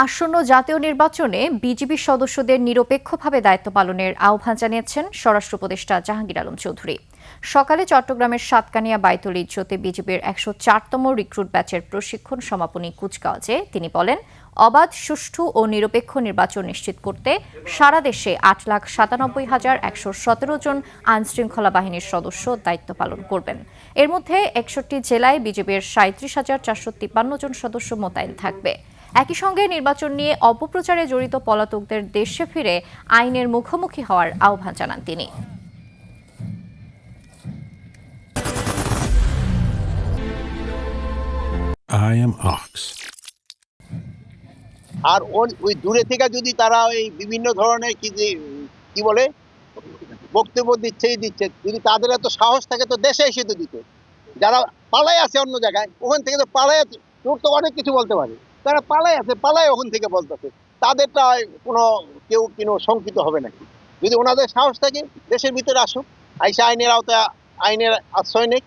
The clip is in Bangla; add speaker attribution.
Speaker 1: আসন্ন জাতীয় নির্বাচনে বিজিবি সদস্যদের নিরপেক্ষভাবে দায়িত্ব পালনের আহ্বান জানিয়েছেন স্বরাষ্ট্র উপদেষ্টা জাহাঙ্গীর আলম চৌধুরী। সকালে চট্টগ্রামের সাতকানিয়া বাইতুল ইজ্জতে বিজিবির ১০৪তম রিক্রুট ব্যাচের প্রশিক্ষণ সমাপনী কুচকাওয়াজে তিনি বলেন, অবাধ, সুষ্ঠু ও নিরপেক্ষ নির্বাচন নিশ্চিত করতে সারা দেশে ৮,৯৭,১১৭ জন আইনশৃঙ্খলা বাহিনীর সদস্য দায়িত্ব পালন করবেন। এর মধ্যে ৬১ জেলায় বিজিবির ৩৭,৪৫৩ জন সদস্য মোতায়েন থাকবে। একই সঙ্গে নির্বাচন নিয়ে অপপ্রচারে জড়িত পলাতকদের দেশে ফিরে আইনের মুখোমুখি হওয়ার আহ্বান জানান তিনি।
Speaker 2: I am Ox.
Speaker 3: আর ওই দূরে থেকে যদি তারা ওই বিভিন্ন ধরনের কি বলে বক্তব্য দিচ্ছে যদি তাদের এত সাহস থাকে তো দেশে এসে তো দিত। যারা পালাই আছে অন্য জায়গায়, ওখান থেকে তো পালাই আছে, তোর তো অনেক কিছু বলতে পারে, তারা পালাই আছে, পালাই ওখান থেকে বলতেছে, তাদেরটা কেউ শঙ্কিত হবে নাকি? যদি ওনাদের সাহস থাকে দেশের ভিতরে আসুক, আইসা আইনের আওতায় আইনের আশ্রয় নেই।